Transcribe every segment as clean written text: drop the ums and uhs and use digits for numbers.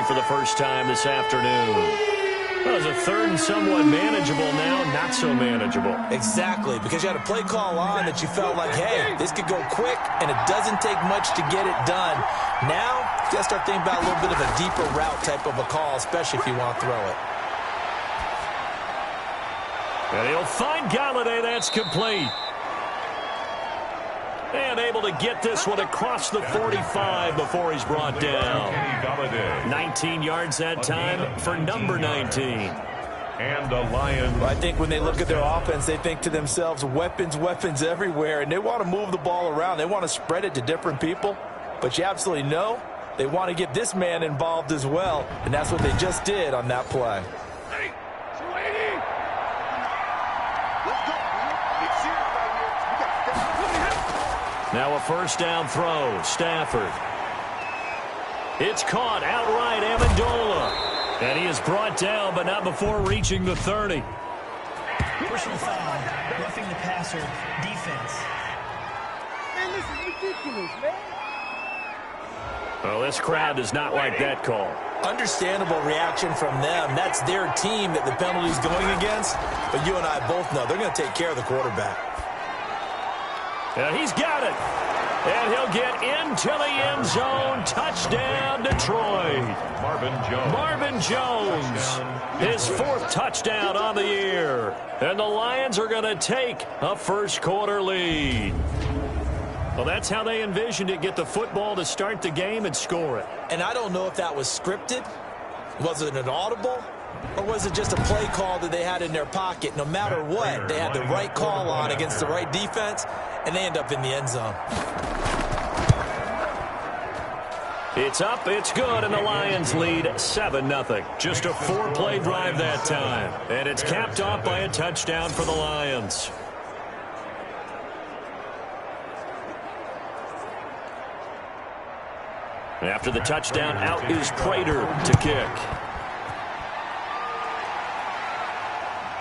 for the first time this afternoon. Well, it's a third and somewhat manageable now, not so manageable. Exactly, because you had a play call on that you felt like, hey, this could go quick, and it doesn't take much to get it done. Now, you got to start thinking about a little bit of a deeper route type of a call, especially if you want to throw it. And he'll find Golladay. That's complete. And able to get this one across the 45 before he's brought down. 19 yards that time for number 19. And the Lions. Well, I think when they look at their offense, they think to themselves, weapons, weapons everywhere. And they want to move the ball around. They want to spread it to different people. But you absolutely know they want to get this man involved as well. And that's what they just did on that play. Now a first down throw. Stafford. It's caught outright. Amendola. And he is brought down, but not before reaching the 30. Personal foul. Roughing the passer. Defense. Man, this is ridiculous, man. Well, this crowd does not like that call. Understandable reaction from them. That's their team that the penalty's going against. But you and I both know they're going to take care of the quarterback. And he's got it. And he'll get into the end zone. Touchdown, Detroit. Marvin Jones. His fourth touchdown on the year. And the Lions are going to take a first-quarter lead. Well, that's how they envisioned it. Get the football to start the game and score it. And I don't know if that was scripted. Was it an audible? Or was it just a play call that they had in their pocket? No matter what, they had the right call on against the right defense, and they end up in the end zone. It's up, it's good, and the Lions lead 7-0. Just a 4-play drive that time. And it's capped off by a touchdown for the Lions. After the touchdown, out is Prater to kick.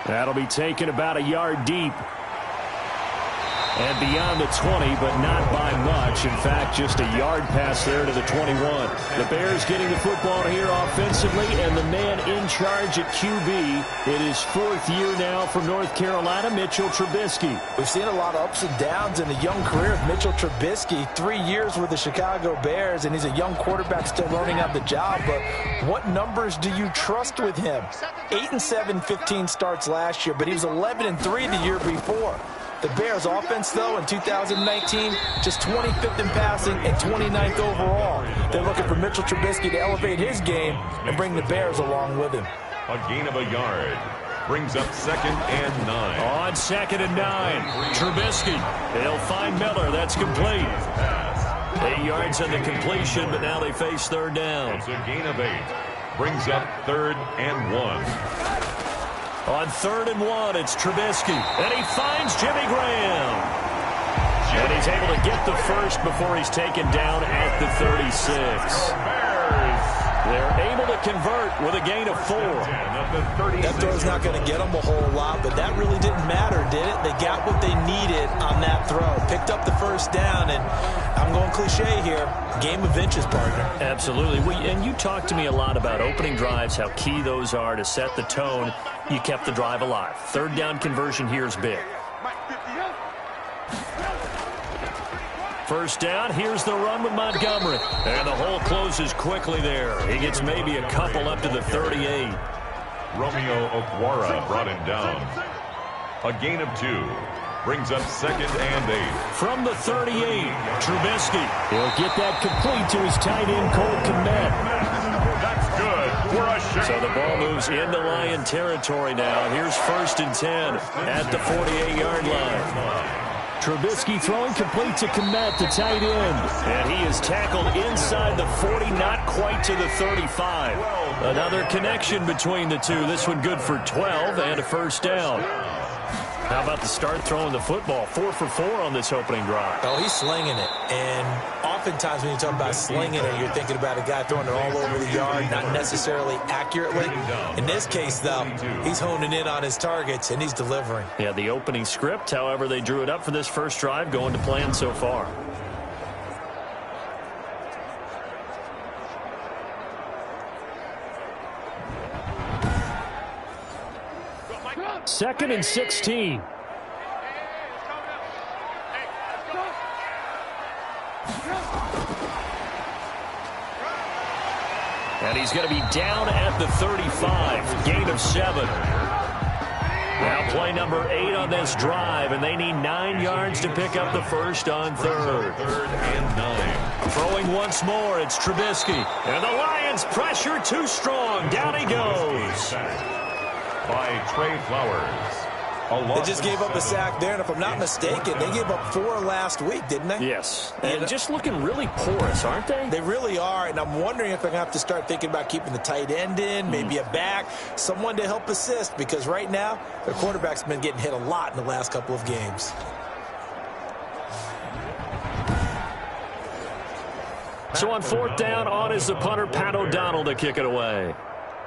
That'll be taken about a yard deep. And beyond the 20, but not by much. In fact, just a yard pass there to the 21. The Bears getting the football here offensively, and the man in charge at QB. It is fourth year now from North Carolina, Mitchell Trubisky. We've seen a lot of ups and downs in the young career of Mitchell Trubisky. 3 years with the Chicago Bears, and he's a young quarterback still learning on the job. But what numbers do you trust with him? 8-7, 15 starts last year, but he was 11-3 the year before. The Bears offense, though, in 2019, just 25th in passing and 29th overall. They're looking for Mitchell Trubisky to elevate his game and bring the Bears along with him. A gain of a yard. Brings up 2nd and 9. On 2nd and 9, Trubisky. They'll find Miller. That's complete. 8 yards on the completion, but now they face third down. It's a gain of 8. Brings up 3rd and 1. On 3rd and 1, it's Trubisky. And he finds Jimmy Graham. And he's able to get the first before he's taken down at the 36. They're able to convert with a gain of 4. That throw's not going to get them a whole lot, but that really didn't matter, did it? They got what they needed on that throw. Picked up the first down, and I'm going cliche here, game of inches, partner. Absolutely. And you talked to me a lot about opening drives, how key those are to set the tone. You kept the drive alive. Third down conversion here is big. First down, here's the run with Montgomery. And the hole closes quickly there. He gets maybe a couple up to the 38. Romeo Okwara brought him down. A gain of 2. Brings up 2nd and 8. From the 38, Trubisky. He'll get that complete to his tight end, Cole Kmet. That's good for a shot. So the ball moves into Lion territory now. Here's 1st and 10 at the 48-yard line. Trubisky throwing complete to Kmet, the tight end. And he is tackled inside the 40, not quite to the 35. Another connection between the two. This one good for 12 and a first down. How about the start throwing the football? 4 for 4 on this opening drive. Oh, he's slinging it. And oftentimes when you talk about slinging it, you're thinking about a guy throwing it all over the yard, not necessarily accurately. In this case, though, he's honing in on his targets, and he's delivering. Yeah, the opening script, however, they drew it up for this first drive, going to plan so far. 2nd and 16. And he's going to be down at the 35. Gain of 7. Now play number 8 on this drive, and they need 9 yards to pick up the first on 3rd. 3rd and 9. Throwing once more, it's Trubisky. And the Lions pressure too strong. Down he goes. By Trey Flowers. They just gave up a sack there, and if I'm not mistaken, they gave up 4 last week, didn't they? Yes, and just looking really porous, aren't they? They really are, and I'm wondering if they're going to have to start thinking about keeping the tight end in, maybe a back, someone to help assist, because right now, their quarterback's been getting hit a lot in the last couple of games. So on 4th down, on is the punter, Pat O'Donnell, to kick it away.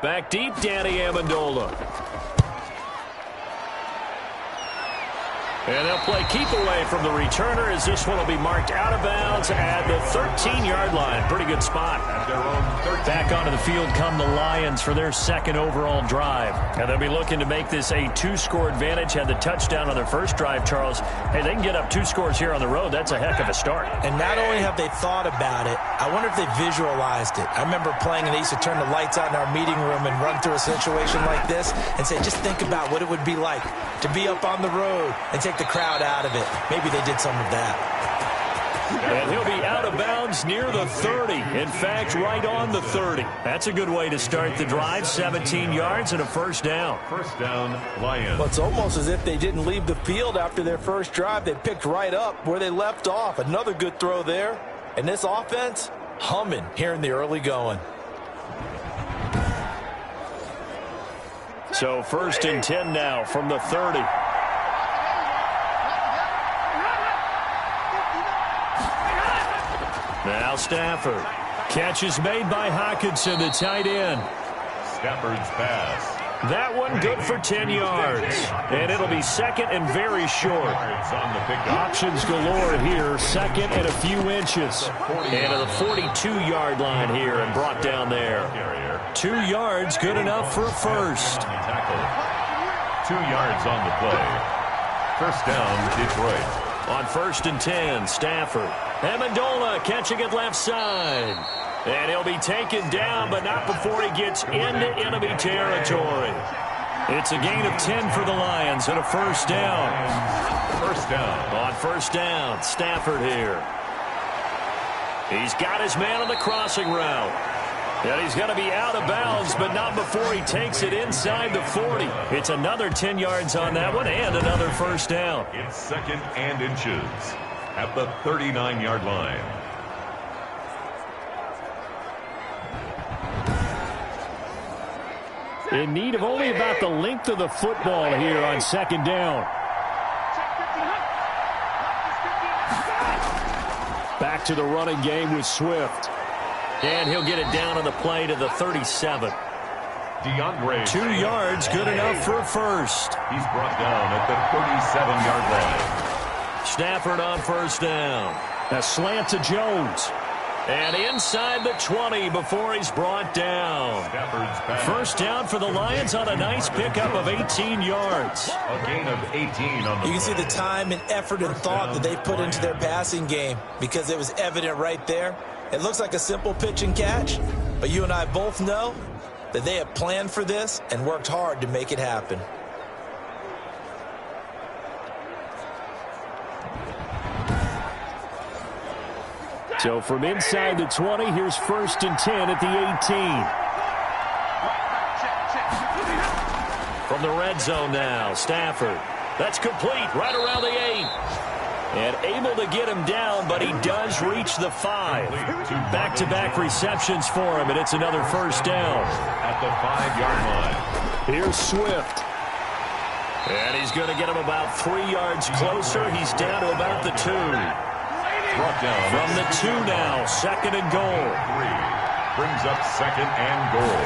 Back deep, Danny Amendola. And they'll play keep away from the returner as this one will be marked out of bounds at the 13-yard line. Pretty good spot. At their own 13. Back onto the field come the Lions for their 2nd overall drive. And they'll be looking to make this a 2-score advantage. Had the touchdown on their first drive, Charles. Hey, they can get up 2 scores here on the road. That's a heck of a start. And not only have they thought about it, I wonder if they visualized it. I remember playing, and they used to turn the lights out in our meeting room and run through a situation like this and say, just think about what it would be like to be up on the road and take the crowd out of it. Maybe they did some of that. And he'll be out of bounds near the 30. In fact, right on the 30. That's a good way to start the drive. 17 yards and a first down. First down, Lions. Well, it's almost as if they didn't leave the field after their first drive. They picked right up where they left off. Another good throw there. And this offense, humming here in the early going. So 1st and 10 now from the 30. Now Stafford. Catch is made by Hockenson, the tight end. Stafford's pass. That one good for 10 yards. And it'll be 2nd and very short. On the pickup. Options galore here. 2nd and a few inches. And to the 42-yard line here and brought down there. 2 yards, good enough for a first. 2 yards on the play. First down, Detroit. On 1st and 10, Stafford. Amendola catching it left side. And he'll be taken down, but not before he gets into enemy territory. It's a gain of 10 for the Lions and a first down. First down. On 1st down, Stafford here. He's got his man on the crossing route. And he's going to be out of bounds, but not before he takes it inside the 40. It's another 10 yards on that one and another first down. It's 2nd and inches at the 39-yard line. In need of only about the length of the football here on 2nd down. Back to the running game with Swift. And he'll get it down on the play to the 37. DeAndre. 2 yards, good enough for a first. He's brought down at the 37-yard line. Stafford on 1st down. A slant to Jones. And inside the 20 before he's brought down. Stafford's pass. First down for the Lions on a nice pickup of 18 yards. A gain of 18 on the You can see play. the time and effort and thought that they put into their passing game because it was evident right there. It looks like a simple pitch and catch, but you and I both know that they have planned for this and worked hard to make it happen. So from inside the 20, here's 1st and 10 at the 18. From the red zone now, Stafford. That's complete right around the 8. And able to get him down, but he does reach the 5. Back-to-back receptions for him, and it's another first down. At the 5-yard line. Here's Swift. And he's going to get him about 3 yards closer. He's down to about the 2. Brought down. From the 2 now, 2nd and goal. 3. Brings up 2nd and goal.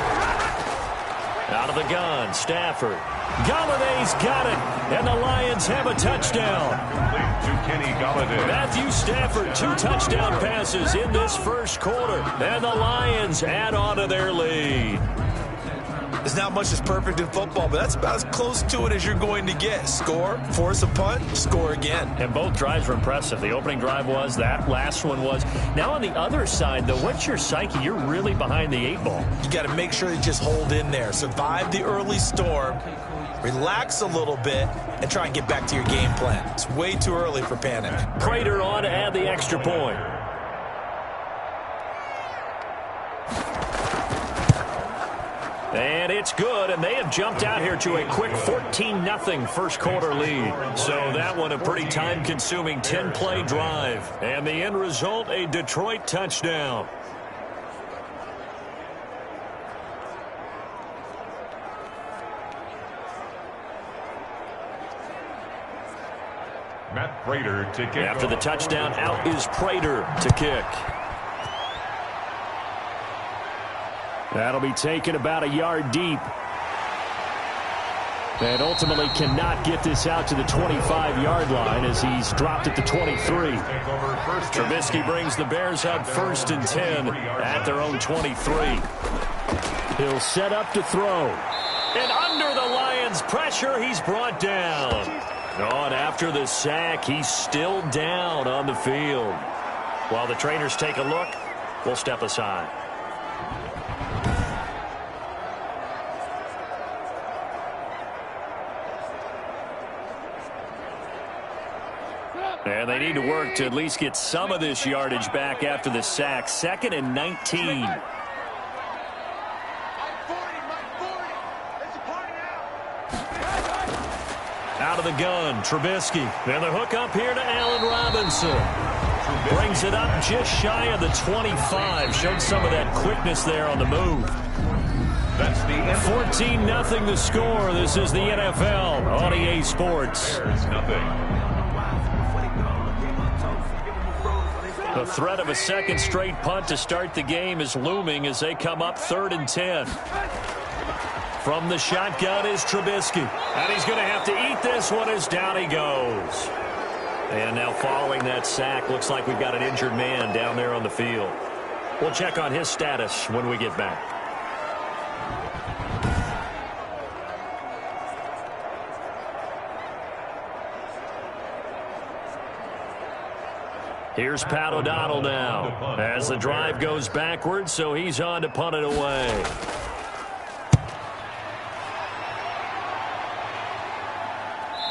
Out of the gun, Stafford. Galladay's got it, and the Lions have a touchdown. Complete to Kenny Galladay. Matthew Stafford, 2 touchdown passes in this first quarter, and the Lions add on to their lead. It's There's not much that's perfect in football, but that's about as close to it as you're going to get. Score, force a punt, score again. And both drives were impressive. The opening drive was, that last one was. Now on the other side, though, what's your psyche? You're really behind the 8 ball. You got to make sure you just hold in there. Survive the early storm, relax a little bit, and try and get back to your game plan. It's way too early for panic. Prater on to add the extra point. And it's good, and they have jumped out here to a quick 14-0 first quarter lead. So that one a pretty time-consuming 10-play drive. And the end result, a Detroit touchdown. Matt Prater to kick. After the touchdown, out is Prater to kick. That'll be taken about a yard deep. And ultimately cannot get this out to the 25-yard line as he's dropped at the 23. Trubisky brings the Bears up 1st and 10 at their own 23. He'll set up to throw. And under the Lions' pressure, he's brought down. On after the sack, he's still down on the field. While the trainers take a look, we'll step aside. And they need to work to at least get some of this yardage back after the sack. 2nd and 19. Out of the gun, Trubisky. And the hook up here to Allen Robinson. Brings it up just shy of the 25. Showed some of that quickness there on the move. That's the 14-0 the score. This is the NFL on EA Sports. The threat of a second straight punt to start the game is looming as they come up 3rd and 10. From the shotgun is Trubisky. And he's going to have to eat this one as down he goes. And now following that sack, looks like we've got an injured man down there on the field. We'll check on his status when we get back. Here's Pat O'Donnell now as the drive goes backwards, so he's on to punt it away.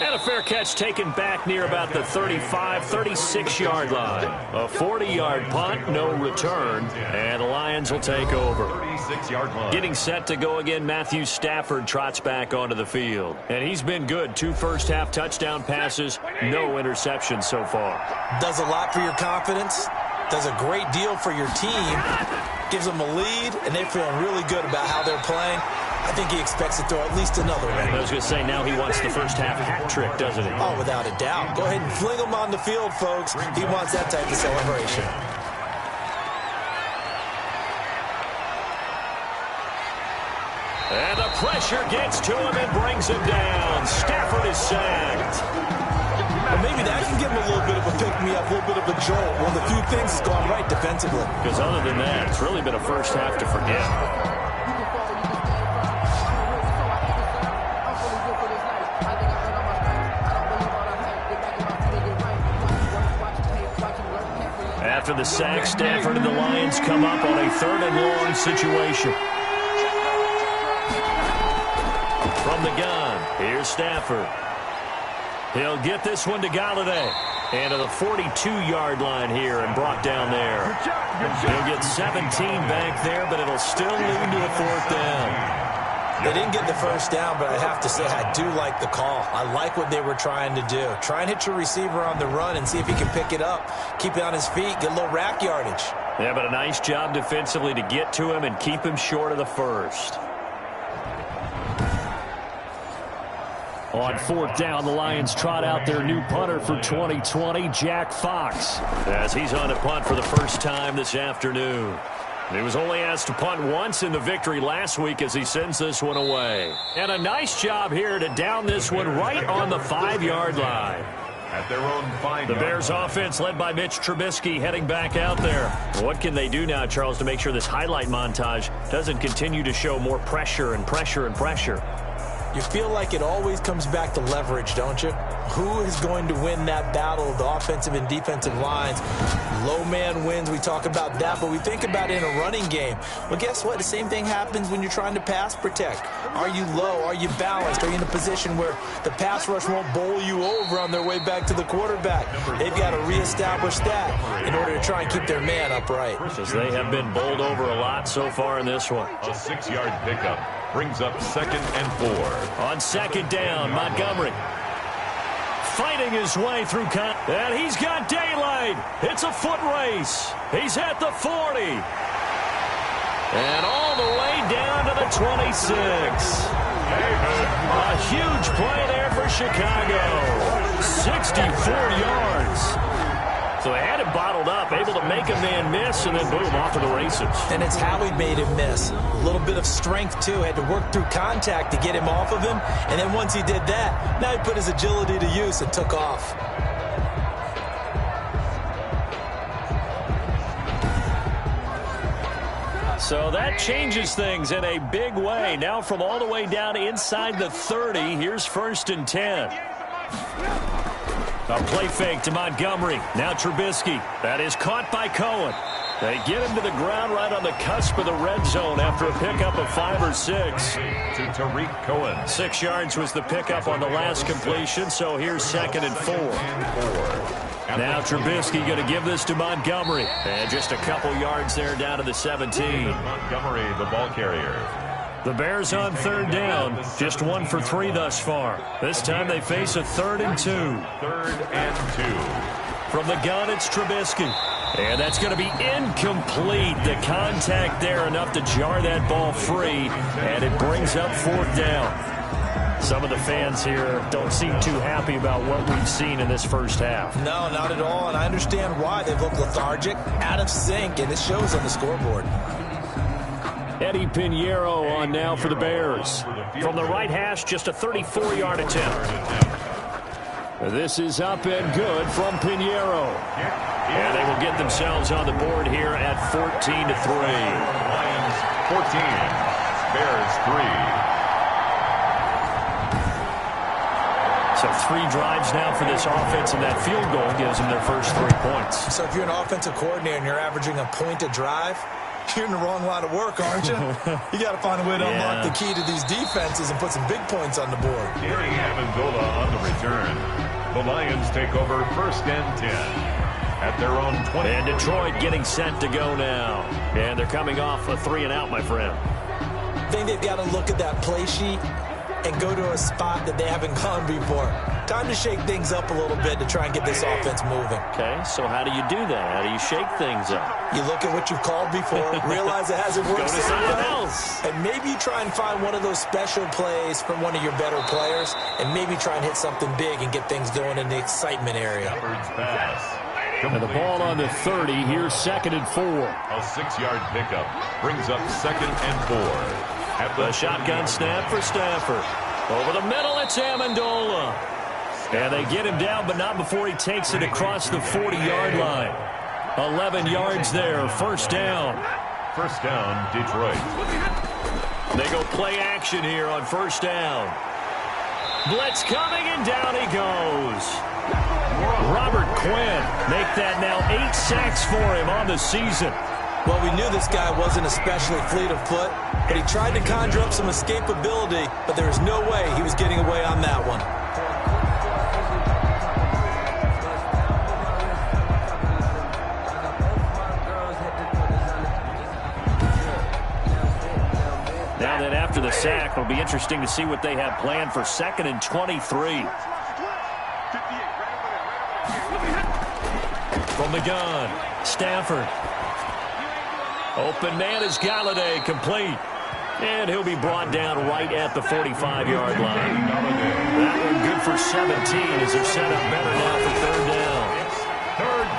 And a fair catch taken back near about the 35, 36-yard line. A 40-yard punt, no return, and the Lions will take over. 36-yard line. Getting set to go again, Matthew Stafford trots back onto the field. And he's been good. 2 first-half touchdown passes, no interceptions so far. Does a lot for your confidence, does a great deal for your team, gives them a lead, and they're feeling really good about how they're playing. I think he expects to throw at least another one. I was going to say, now he wants the first half hat trick, doesn't he? Oh, without a doubt. Go ahead and fling him on the field, folks. He wants that type of celebration. And the pressure gets to him and brings him down. Stafford is sacked. Well, maybe that can give him a little bit of a pick-me-up, a little bit of a jolt. One of the few things that's gone right defensively. Because other than that, it's really been a first half to forget. After the sack, Stafford and the Lions come up on a 3rd and long situation. From the gun, here's Stafford. He'll get this one to Golladay. And to the 42-yard line here and brought down there. He'll get 17 back there, but it'll still lead to a 4th down. They didn't get the first down, but I have to say I do like the call. I like what they were trying to do. Try and hit your receiver on the run and see if he can pick it up. Keep it on his feet, get a little rack yardage. Yeah, but a nice job defensively to get to him and keep him short of the first. On 4th down, the Lions trot out their new punter for 2020, Jack Fox, as he's on to punt for the first time this afternoon. He was only asked to punt once in the victory last week as he sends this one away. And a nice job here to down this one right on the 5-yard line. At their own 5 The Bears offense led by Mitch Trubisky heading back out there. What can they do now, Charles, to make sure this highlight montage doesn't continue to show more pressure and pressure and pressure? You feel like it always comes back to leverage, don't you? Who is going to win that battle of the offensive and defensive lines? Low man wins. We talk about that, but we think about it in a running game. Well, guess what? The same thing happens when you're trying to pass protect. Are you low? Are you balanced? Are you in a position where the pass rush won't bowl you over on their way back to the quarterback? They've got to reestablish that in order to try and keep their man upright. Because they have been bowled over a lot so far in this one. A 6-yard pickup brings up 2nd and 4. On 2nd down, Montgomery fighting his way through, and he's got daylight. It's a foot race. He's at the 40. And all the way down to the 26. A huge play there for Chicago. 64 yards. So they had him bottled up, able to make a man miss, and then boom, off to the races. And it's how he made him miss. A little bit of strength, too. Had to work through contact to get him off of him. And then once he did that, now he put his agility to use and took off. So that changes things in a big way. Now from all the way down inside the 30, here's 1st and 10. A play fake to Montgomery. Now Trubisky. That is caught by Cohen. They get him to the ground right on the cusp of the red zone after a pickup of 5 or 6. To Tariq Cohen. 6 yards was the pickup on the last completion, so here's 2nd and 4. Now Trubisky going to give this to Montgomery. And just a couple yards there down to the 17. Montgomery, the ball carrier. The Bears on 3rd down. Just 1 for 3 thus far. This time they face a 3rd and 2. 3rd and 2. From the gun, it's Trubisky. And that's going to be incomplete. The contact there enough to jar that ball free. And it brings up 4th down. Some of the fans here don't seem too happy about what we've seen in this first half. No, not at all. And I understand why. They've looked lethargic, out of sync, and it shows on the scoreboard. Eddie Pinheiro on now for the Bears. From the right hash, just a 34-yard attempt. This is up and good from Pinheiro. And they will get themselves on the board here at 14-3. Lions 14, Bears 3. So 3 drives now for this offense, and that field goal gives them their first 3 points. So if you're an offensive coordinator and you're averaging a point a drive, you're in the wrong line of work, aren't you? You got to find a way to unlock the key to these defenses and put some big points on the board. Gary Amendola on the return. The Lions take over 1st and 10 at their own 20. And Detroit getting set to go now. And they're coming off a 3-and-out, my friend. I think they've got to look at that play sheet and go to a spot that they haven't gone before. Time to shake things up a little bit to try and get this offense moving. Okay, so how do you do that? How do you shake things up? You look at what you've called before, realize it hasn't worked. Go to something else. And maybe you try and find one of those special plays from one of your better players, and maybe try and hit something big and get things going in the excitement area. And the ball on the 30. Here's 2nd and 4. A 6-yard pickup brings up 2nd and 4. At the shotgun snap for Stafford. Over the middle, it's Amendola. And they get him down, but not before he takes it across the 40-yard line. 11 yards there, 1st down. 1st down, Detroit. They go play action here on 1st down. Blitz coming, and down he goes. Robert Quinn, make that now 8 sacks for him on the season. Well, we knew this guy wasn't especially fleet of foot, but he tried to conjure up some escapability, but there was no way he was getting away on that one. Now that after the sack, it'll be interesting to see what they have planned for 2nd and 23. From the gun, Stafford. Open man is Galladay, complete. And he'll be brought down right at the 45-yard line. That one good for 17 as they're set up better now for 3rd down.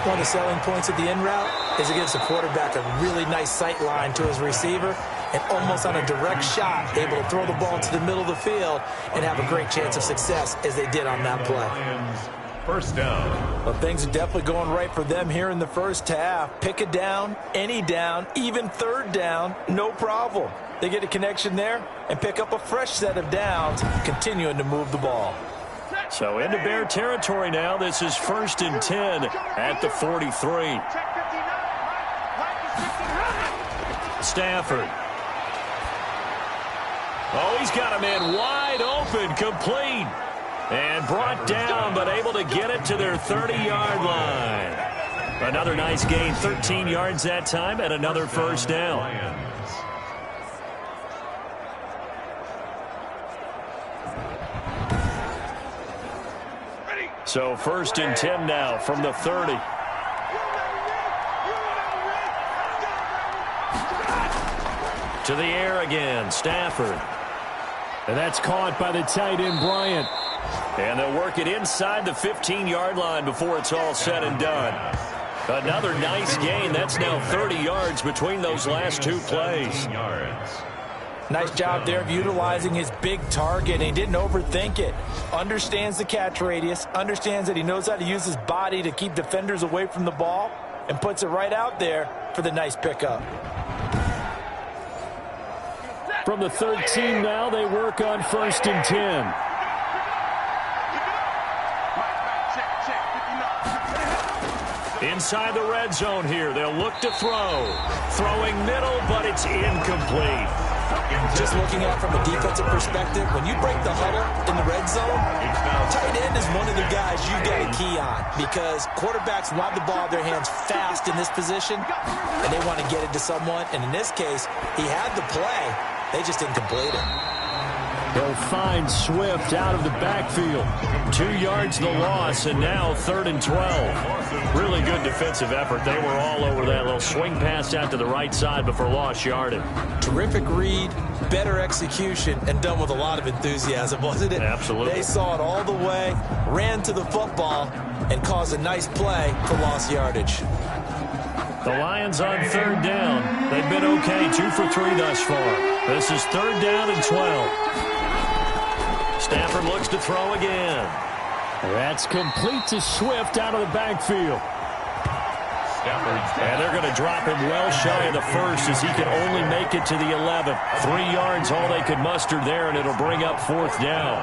One of the selling points of the in route is it gives the quarterback a really nice sight line to his receiver and almost on a direct shot able to throw the ball to the middle of the field and have a great chance of success as they did on that play. First down. Well, things are definitely going right for them here in the first half. Pick a down, any down, even third down, no problem. They get a connection there and pick up a fresh set of downs, continuing to move the ball. So into Bear territory now. This is 1st and 10 at the 43. Stafford. Oh, he's got a man wide open, complete. And brought down, but able to get it to their 30-yard line. Another nice gain, 13 yards that time, and another first down. So 1st and 10 now from the 30. To the air again, Stafford. And that's caught by the tight end, Bryant. And they'll work it inside the 15-yard line before it's all said and done. Another nice gain. That's now 30 yards between those last two plays. Nice job there of utilizing his big target. He didn't overthink it. Understands the catch radius. Understands that he knows how to use his body to keep defenders away from the ball. And puts it right out there for the nice pickup. From the 13 now, they work on 1st and 10. Inside the red zone here. They'll look to throw. Throwing middle, but it's incomplete. Just looking at it from a defensive perspective, when you break the huddle in the red zone, tight end is one of the guys you got to key on because quarterbacks want the ball in their hands fast in this position, and they want to get it to someone. And in this case, he had the play. They just didn't complete it. They'll find Swift out of the backfield. 2 yards the loss, and now 3rd and 12. Really good defensive effort. They were all over that little swing pass out to the right side before lost yardage. Terrific read, better execution, and done with a lot of enthusiasm, wasn't it? Absolutely. They saw it all the way, ran to the football, and caused a nice play for lost yardage. The Lions on 3rd down. They've been okay, 2 for 3 thus far. This is 3rd down and 12. Stafford looks to throw again. That's complete to Swift out of the backfield. And they're going to drop him well shy of the first as he can only make it to the 11th. 3 yards all they could muster there, and it'll bring up 4th down.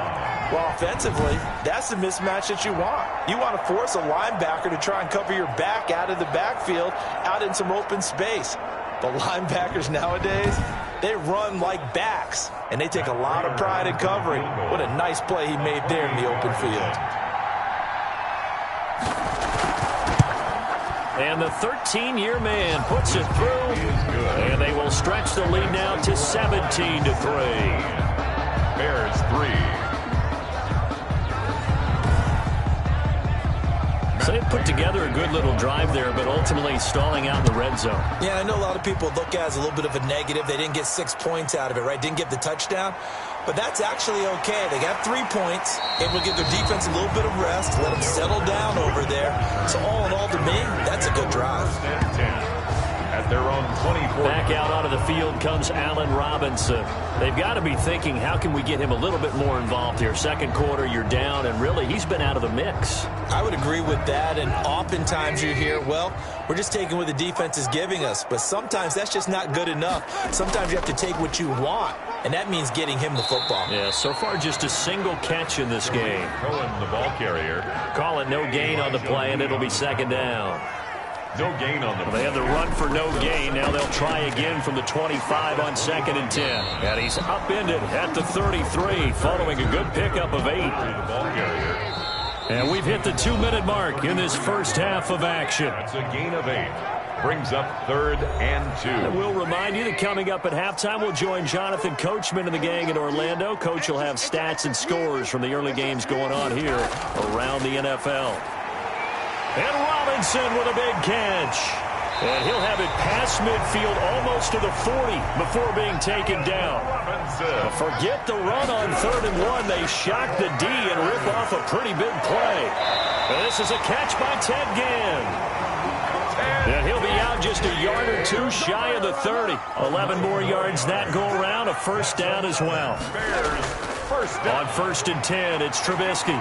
Well, offensively, that's the mismatch that you want. You want to force a linebacker to try and cover your back out of the backfield, out in some open space. The linebackers nowadays, they run like backs, and they take a lot of pride in covering. What a nice play he made there in the open field. And the 13-year man puts it through, and they will stretch the lead now to 17-3. Bears 3. So they put together a good little drive there, but ultimately stalling out in the red zone. Yeah, I know a lot of people look at it as a little bit of a negative. They didn't get 6 points out of it, right? Didn't get the touchdown. But that's actually okay. They got 3 points. It will give their defense a little bit of rest, let them settle down over there. So all in all, to me, that's a good drive. At their own 24. Back out onto the field comes Allen Robinson. They've got to be thinking, how can we get him a little bit more involved here? Second quarter, you're down, and really, he's been out of the mix. I would agree with that, and oftentimes you hear, well, we're just taking what the defense is giving us. But sometimes that's just not good enough. Sometimes you have to take what you want, and that means getting him the football. Yeah, so far just a single catch in this game. Cohen, the ball carrier. Call it no gain on the play, and it'll be 2nd down. No gain on the play. They have the run for no gain. Now they'll try again from the 25 on 2nd and 10. And he's upended at the 33, following a good pickup of 8. The ball carrier. And we've hit the 2-minute mark in this first half of action. That's a gain of 8. Brings up 3rd and 2. And we'll remind you that coming up at halftime, we'll join Jonathan Coachman and the gang in Orlando. Coach will have stats and scores from the early games going on here around the NFL. And Robinson with a big catch. And he'll have it past midfield almost to the 40 before being taken down. Forget the run on 3rd and 1. They shock the D and rip off a pretty big play. And this is a catch by Ted Ginn. And he'll be out just a yard or 2 shy of the 30. 11 more yards that go around. A first down as well. Bears, first down. On 1st and 10, it's Trubisky.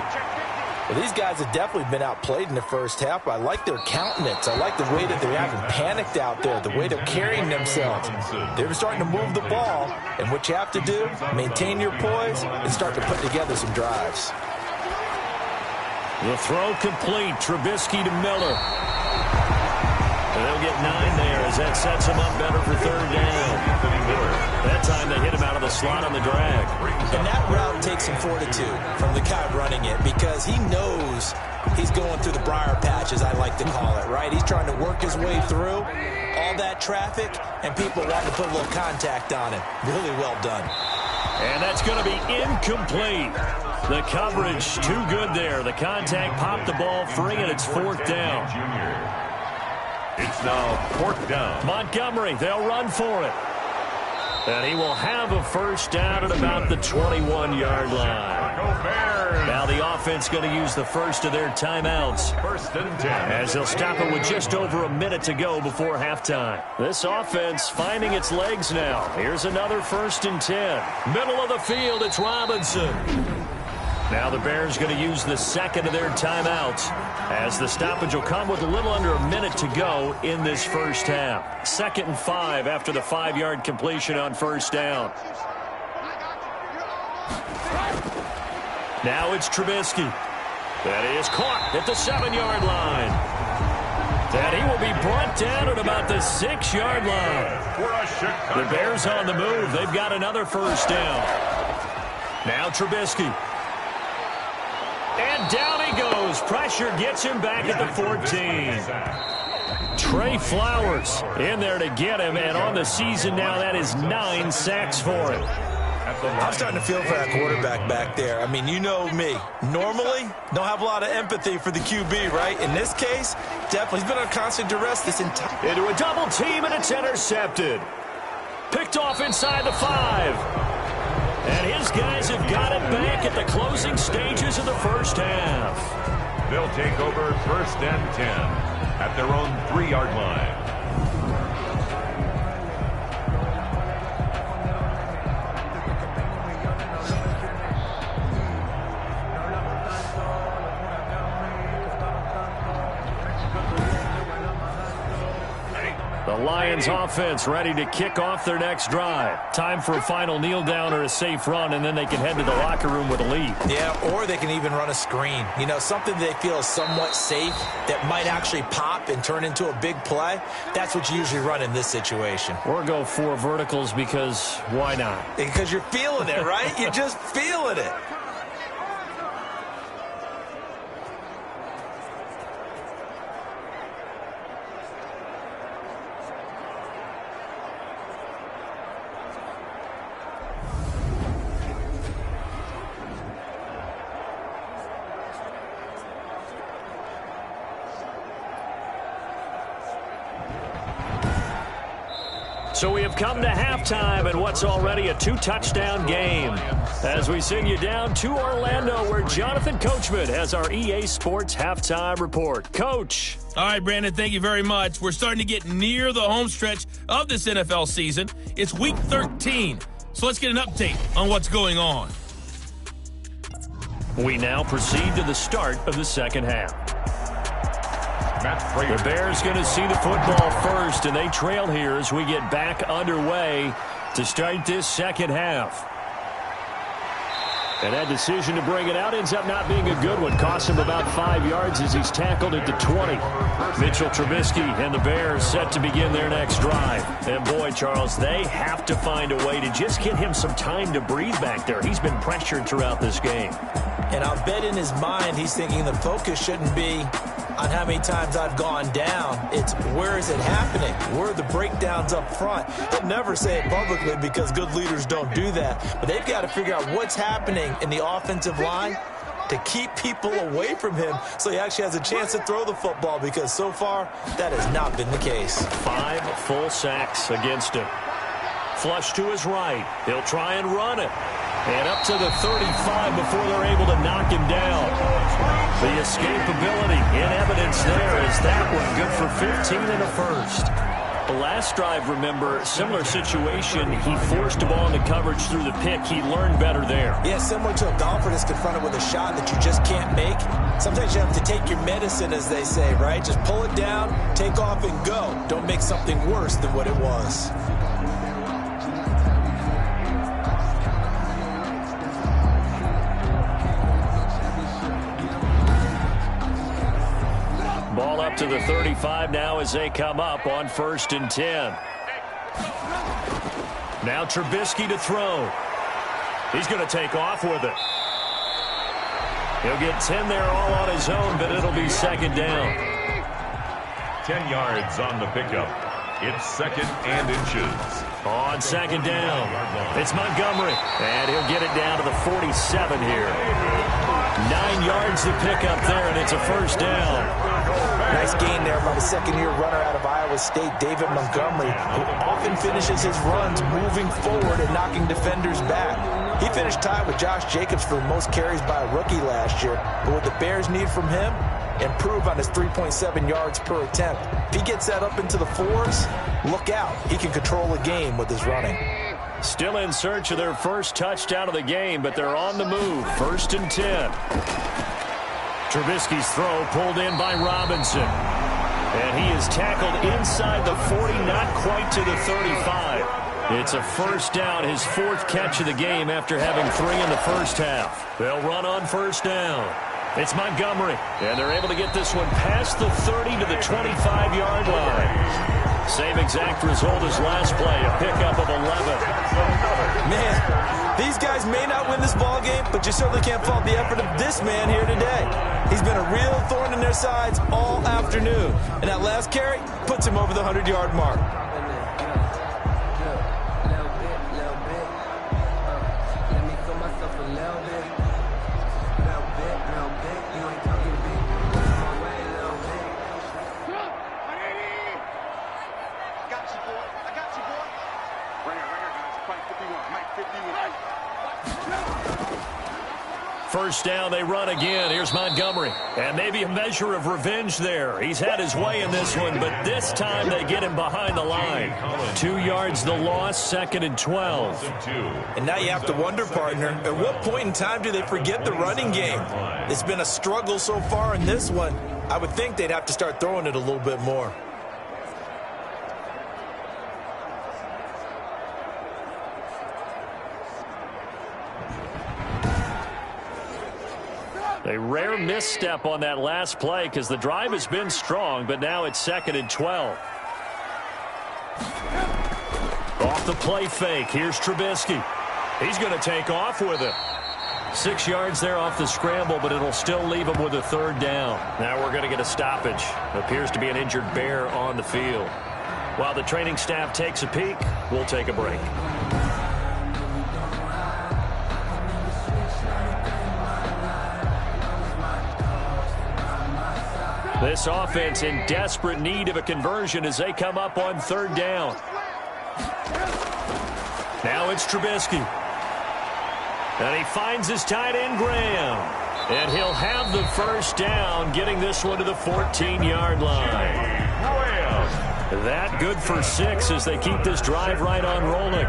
Well, these guys have definitely been outplayed in the first half. I like their countenance. I like the way that they haven't panicked out there, the way they're carrying themselves. They're starting to move the ball, and what you have to do, maintain your poise and start to put together some drives. The throw complete. Trubisky to Miller. And they'll get 9 there as that sets him up better for third down. That time they hit him out of the slot on the drag. And that route takes some fortitude from the guy running it because he knows he's going through the briar patch, as I like to call it, right? He's trying to work his way through all that traffic, and people want to put a little contact on it. Really well done. And that's going to be incomplete. The coverage too good there. The contact popped the ball free, and it's fourth down. It's now fourth down. Montgomery, they'll run for it. And he will have a first down at about the 21-yard line. Now the offense going to use the first of their timeouts. First and 10. As they'll stop it with just over a minute to go before halftime. This offense finding its legs now. Here's another first and 10. Middle of the field, it's Robinson. Now the Bears going to use the second of their timeouts as the stoppage will come with a little under a minute to go in this first half. 2nd and 5 after the 5-yard completion on first down. Now it's Trubisky. That is caught at the 7-yard line. And he will be brought down at about the 6-yard line. The Bears on the move. They've got another first down. Now Trubisky. And down he goes. Pressure gets him back at the 14. Trey Flowers in there to get him. And on the season now, that is 9 sacks for him. I'm starting to feel for that quarterback back there. I mean, you know me. Normally, don't have a lot of empathy for the QB, right? In this case, definitely. He's been on constant duress this entire... Into a double team, and it's intercepted. Picked off inside the 5. And his guys have got it back at the closing stages of the first half. They'll take over first and 10 at their own 3-yard line. The Lions offense ready to kick off their next drive. Time for a final kneel down or a safe run, and then they can head to the locker room with a lead. Yeah, or they can even run a screen. You know, something they feel is somewhat safe that might actually pop and turn into a big play. That's what you usually run in this situation. Or go 4 verticals because why not? Because you're feeling it, right? You're just feeling it. So we have come to halftime in what's already a 2-touchdown game. As we send you down to Orlando, where Jonathan Coachman has our EA Sports Halftime Report. Coach. All right, Brandon, thank you very much. We're starting to get near the home stretch of this NFL season. It's Week 13, so let's get an update on what's going on. We now proceed to the start of the second half. The Bears going to see the football first, and they trail here as we get back underway to start this second half. And that decision to bring it out ends up not being a good one. Costs him about 5 yards as he's tackled at the 20. Mitchell Trubisky and the Bears set to begin their next drive. And boy, Charles, they have to find a way to just get him some time to breathe back there. He's been pressured throughout this game. And I'll bet in his mind he's thinking the focus shouldn't be on how many times I've gone down. It's where is it happening? Where are the breakdowns up front? He'll never say it publicly because good leaders don't do that. But they've got to figure out what's happening in the offensive line to keep people away from him so he actually has a chance to throw the football, because so far that has not been the case. 5 full sacks against him. Flush to his right. He'll try and run it. And up to the 35 before they're able to knock him down. The escapability in evidence there as that one good for 15 in the first. Last drive, remember, similar situation. He forced a ball into coverage through the pick. He learned better there. Yeah, similar to a golfer that's confronted with a shot that you just can't make. Sometimes you have to take your medicine, as they say, right? Just pull it down, take off, and go. Don't make something worse than what it was. Ball up to the 35 now as they come up on 1st and 10. Now Trubisky to throw. He's going to take off with it. He'll get 10 there all on his own, but it'll be 2nd down. 10 yards on the pickup. It's 2nd and inches. On 2nd down, it's Montgomery, and he'll get it down to the 47 here. 9 yards to pick up there, and it's a 1st down. Nice gain there by the second-year runner out of Iowa State, David Montgomery, who often finishes his runs moving forward and knocking defenders back. He finished tied with Josh Jacobs for the most carries by a rookie last year. But what the Bears need from him, improve on his 3.7 yards per attempt. If he gets that up into the 4s, look out. He can control a game with his running. Still in search of their first touchdown of the game, but they're on the move. 1st and 10. Trubisky's throw pulled in by Robinson. And he is tackled inside the 40, not quite to the 35. It's a 1st down, his 4th catch of the game after having 3 in the first half. They'll run on 1st down. It's Montgomery, and they're able to get this one past the 30 to the 25-yard line. Same exact result as last play, a pickup of 11. Man, these guys may not win this ball game, but you certainly can't fault the effort of this man here today. He's been a real thorn in their sides all afternoon, and that last carry puts him over the 100-yard mark. First down, they run again. Here's Montgomery. And maybe a measure of revenge there. He's had his way in this one, but this time they get him behind the line. 2 yards the loss, 2nd and 12. And now you have to wonder, partner, at what point in time do they forget the running game? It's been a struggle so far in this one. I would think they'd have to start throwing it a little bit more. A rare misstep on that last play because the drive has been strong, but now it's 2nd and 12. Off the play fake, here's Trubisky. He's going to take off with it. 6 yards there off the scramble, but it'll still leave him with a 3rd down. Now we're going to get a stoppage. Appears to be an injured Bear on the field. While the training staff takes a peek, we'll take a break. This offense in desperate need of a conversion as they come up on 3rd down. Now it's Trubisky. And he finds his tight end, Graham. And he'll have the 1st down, getting this one to the 14-yard line. That good for 6 as they keep this drive right on rolling.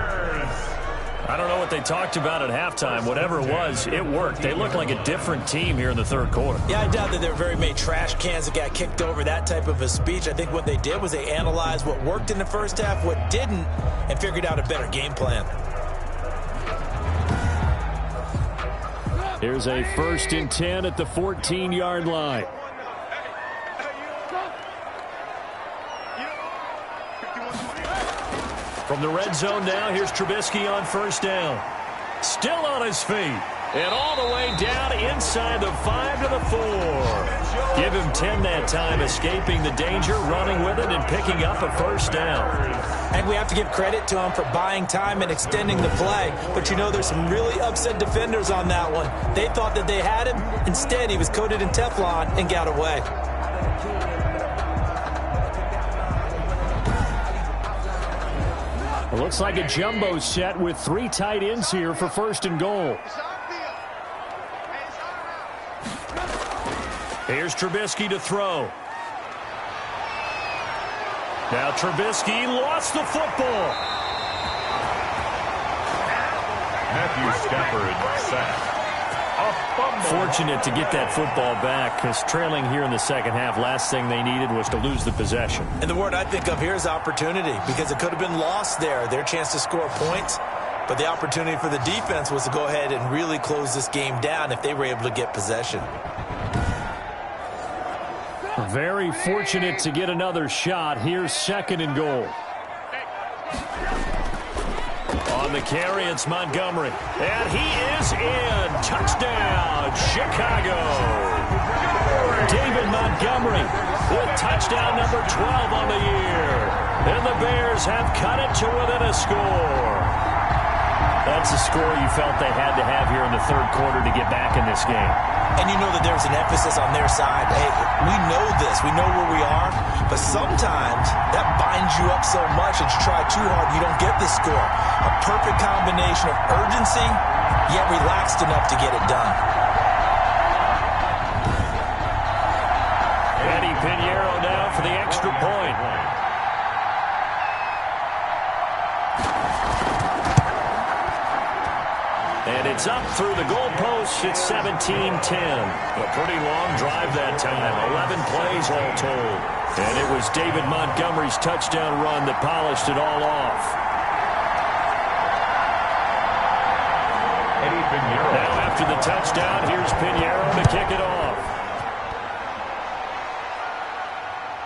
I don't know what they talked about at halftime. Whatever it was, it worked. They look like a different team here in the 3rd quarter. Yeah, I doubt that there were very many trash cans that got kicked over, that type of a speech. I think what they did was they analyzed what worked in the first half, what didn't, and figured out a better game plan. Here's a 1st and 10 at the 14-yard line. From the red zone now, here's Trubisky on 1st down. Still on his feet. And all the way down inside the 5 to the 4. Give him 10 that time, escaping the danger, running with it, and picking up a 1st down. I think we have to give credit to him for buying time and extending the play. But you know, there's some really upset defenders on that one. They thought that they had him. Instead, he was coated in Teflon and got away. It looks like a jumbo set with 3 tight ends here for 1st and goal. Here's Trubisky to throw. Now Trubisky lost the football. Matthew Stafford sacked. Fortunate to get that football back, because trailing here in the second half, last thing they needed was to lose the possession. And the word I think of here is opportunity, because it could have been lost there, their chance to score points. But the opportunity for the defense was to go ahead and really close this game down if they were able to get possession. Very fortunate to get another shot. Here's 2nd and goal. On the carry, it's Montgomery. And he is in. Touchdown, Chicago. David Montgomery with touchdown number 12 on the year. And the Bears have cut it to within a score. That's a score you felt they had to have here in the third quarter to get back in this game. And you know that there's an emphasis on their side. Hey, we know this. We know where we are. But sometimes that binds you up so much that you try too hard, you don't get the score. A perfect combination of urgency, yet relaxed enough to get it done. Eddie Pinheiro now for the extra point. And it's up through the goalposts. It's 17-10. A pretty long drive that time. 11 plays all told. And it was David Montgomery's touchdown run that polished it all off. Eddie Pinheiro. Now after the touchdown, here's Pinheiro to kick it off.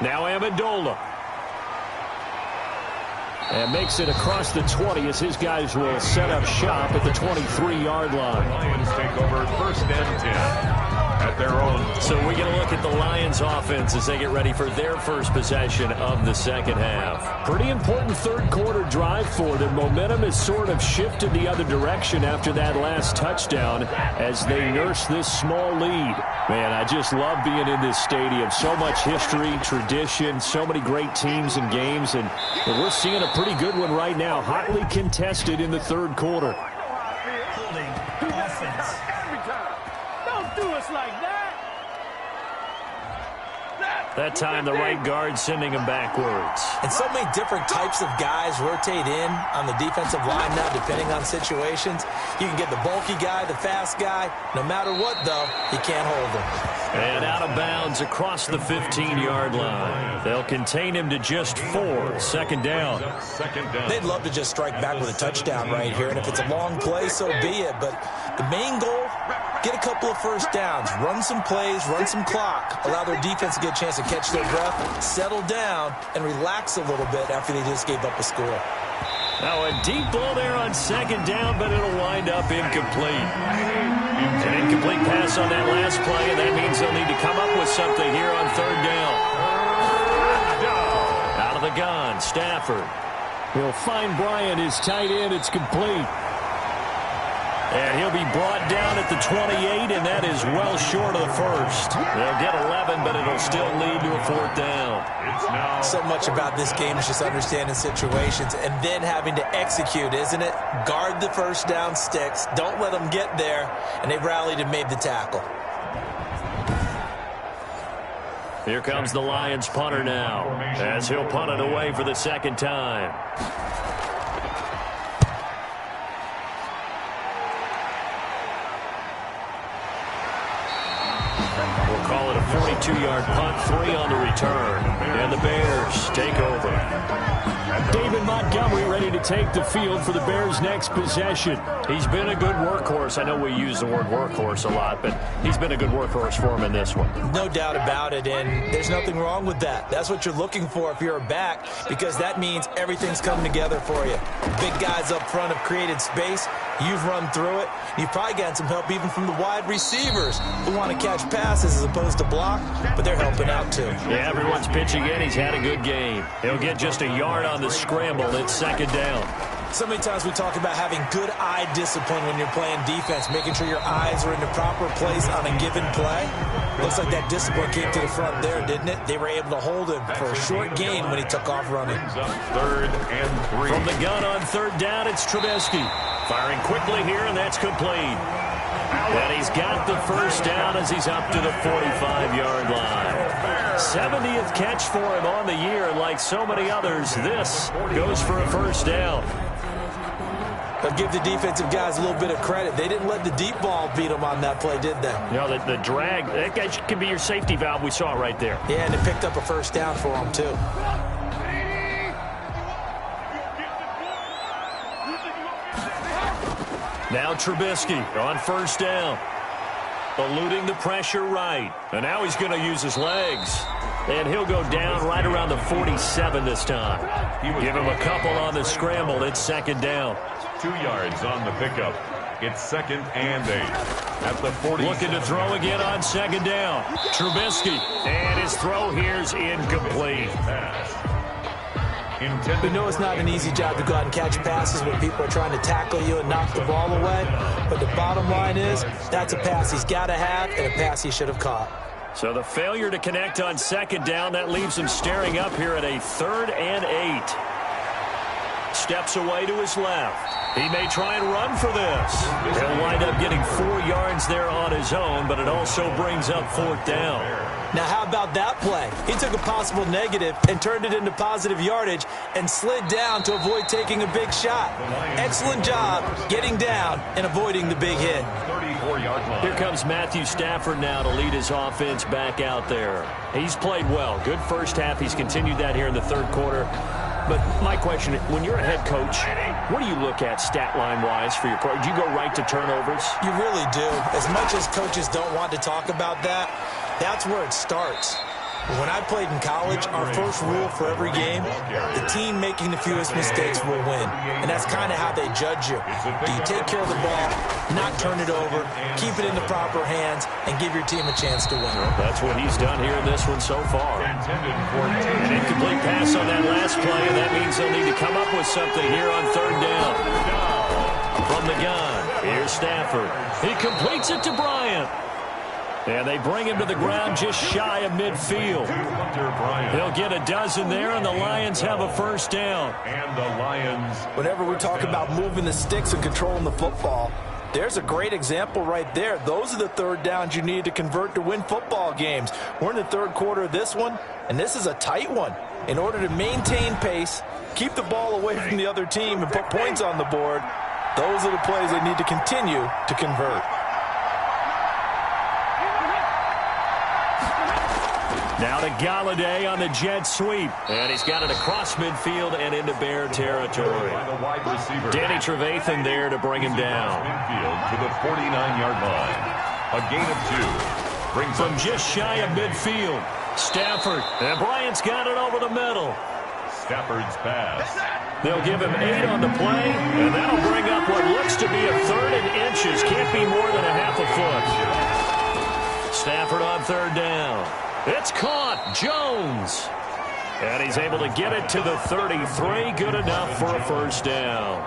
Now Amendola. And makes it across the 20 as his guys will set up shop at the 23-yard line. Lions take over 1st and 10 at their own. So we get a look at the Lions offense as they get ready for their first possession of the second half. Pretty important third quarter drive for them. Momentum has sort of shifted the other direction after that last touchdown as they nurse this small lead. Man, I just love being in this stadium. So much history, tradition, so many great teams and games, and we're seeing a pretty good one right now, hotly contested in the third quarter. Holding offense. Every time. Don't do us like that. That time, the right guard sending him backwards. And so many different types of guys rotate in on the defensive line now, depending on situations. You can get the bulky guy, the fast guy. No matter what, though, you can't hold him. And out of bounds across the 15-yard line. They'll contain him to just 4. Second down. They'd love to just strike back with a touchdown right here. And if it's a long play, so be it. But the main goal, get a couple of first downs, run some plays, run some clock, allow their defense to get a chance to catch their breath, settle down, and relax a little bit after they just gave up a score. Now a deep ball there on second down, but it'll wind up incomplete. An incomplete pass on that last play, and that means they'll need to come up with something here on third down. Out of the gun, Stafford. He'll find Bryant, his tight end. It's complete. And he'll be brought down at the 28, and that is well short of the first. They'll get 11, but it'll still lead to a fourth down. So much about this game is just understanding situations and then having to execute, isn't it? Guard the first down sticks. Don't let them get there. And they rallied and made the tackle. Here comes the Lions punter now, as he'll punt it away for the second time. We'll call it a 42-yard punt, 3 on the return. And the Bears take over. David Montgomery ready to take the field for the Bears' next possession. He's been a good workhorse. I know we use the word workhorse a lot, but he's been a good workhorse for him in this one. No doubt about it, and there's nothing wrong with that. That's what you're looking for if you're a back, because that means everything's coming together for you. Big guys up front have created space. You've run through it. You've probably gotten some help even from the wide receivers who want to catch passes as opposed to block, but they're helping out too. Yeah, everyone's pitching in. He's had a good game. He'll get just a yard on the scramble. It's second down. So many times we talk about having good eye discipline when you're playing defense, making sure your eyes are in the proper place on a given play. Looks like that discipline came to the front there, didn't it? They were able to hold him for a short gain when he took off running. Third and 3. From the gun on third down, it's Trubisky. Firing quickly here, and that's complete. And he's got the first down as he's up to the 45-yard line. 70th catch for him on the year, and like so many others, this goes for a first down. I'll give the defensive guys a little bit of credit. They didn't let the deep ball beat them on that play, did they? You know, the drag, that guy can be your safety valve. We saw it right there. Yeah, and they picked up a first down for them, too. Now Trubisky on first down. Eluding the pressure right. And now he's going to use his legs. And he'll go down right around the 47 this time. Give him a couple on the scramble. It's second down. 2 yards on the pickup. It's 2nd and 8 at the 40. Looking to throw again on second down. Trubisky. And his throw here's incomplete. We know it's not an easy job to go out and catch passes when people are trying to tackle you and knock the ball away. But the bottom line is, that's a pass he's got to have and a pass he should have caught. So the failure to connect on second down, that leaves him staring up here at a 3rd and 8. Steps away to his left. He may try and run for this. He'll wind up getting 4 yards there on his own, but it also brings up 4th down. Now, how about that play? He took a possible negative and turned it into positive yardage and slid down to avoid taking a big shot. Excellent job getting down and avoiding the big hit. 34-yard line. Here comes Matthew Stafford now to lead his offense back out there. He's played well. Good first half. He's continued that here in the third quarter. But my question, when you're a head coach, what do you look at stat line-wise for your program? Do you go right to turnovers? You really do. As much as coaches don't want to talk about that, that's where it starts. When I played in college, our first rule for every game, the team making the fewest mistakes will win. And that's kind of how they judge you. Do you take care of the ball, not turn it over, keep it in the proper hands, and give your team a chance to win? That's what he's done here in this one so far. An incomplete pass on that last play, and that means they'll need to come up with something here on third down. From the gun, here's Stafford. He completes it to Bryant. And they bring him to the ground just shy of midfield. He'll get a dozen there, and the Lions have a first down. And the Lions. Whenever we talk about moving the sticks and controlling the football, there's a great example right there. Those are the third downs you need to convert to win football games. We're in the third quarter of this one, and this is a tight one. In order to maintain pace, keep the ball away from the other team, and put points on the board, those are the plays they need to continue to convert. Now to Galladay on the jet sweep. And he's got it across midfield and into Bear territory. Danny Trevathan there to bring him down. Midfield to the 49-yard line. A gain of 2. Brings from just shy of midfield. Stafford. And Bryant's got it over the middle. Stafford's pass. They'll give him 8 on the play, and that'll bring up what looks to be a 3rd and inches. Can't be more than a half a foot. Stafford on third down. It's caught. Jones. And he's able to get it to the 33. Good enough for a first down.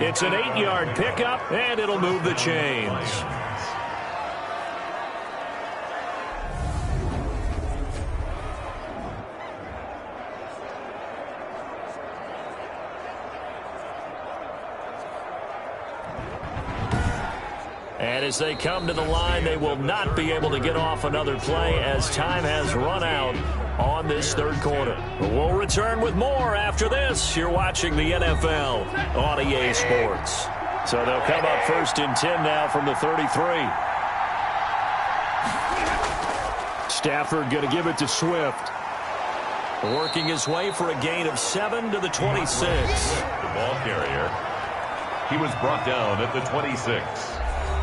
It's an 8-yard pickup, and it'll move the chains. And as they come to the line, they will not be able to get off another play as time has run out on this third quarter. We'll return with more after this. You're watching the NFL on EA Sports. So they'll come up 1st and 10 now from the 33. Stafford going to give it to Swift. Working his way for a gain of 7 to the 26. The ball carrier. He was brought down at the 26.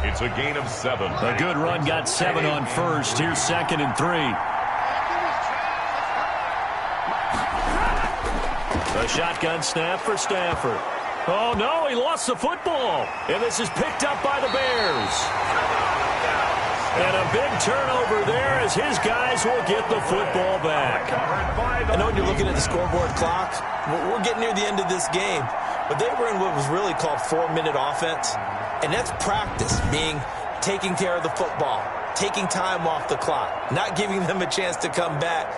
It's a gain of 7. A good run, got 7 on first. Here's 2nd and 3. A shotgun snap for Stafford. Oh, no, he lost the football. And this is picked up by the Bears. And a big turnover there as his guys will get the football back. I know when you're looking at the scoreboard clock, we're getting near the end of this game. But they were in what was really called 4-minute offense. And that's practice, being taking care of the football, taking time off the clock, not giving them a chance to come back.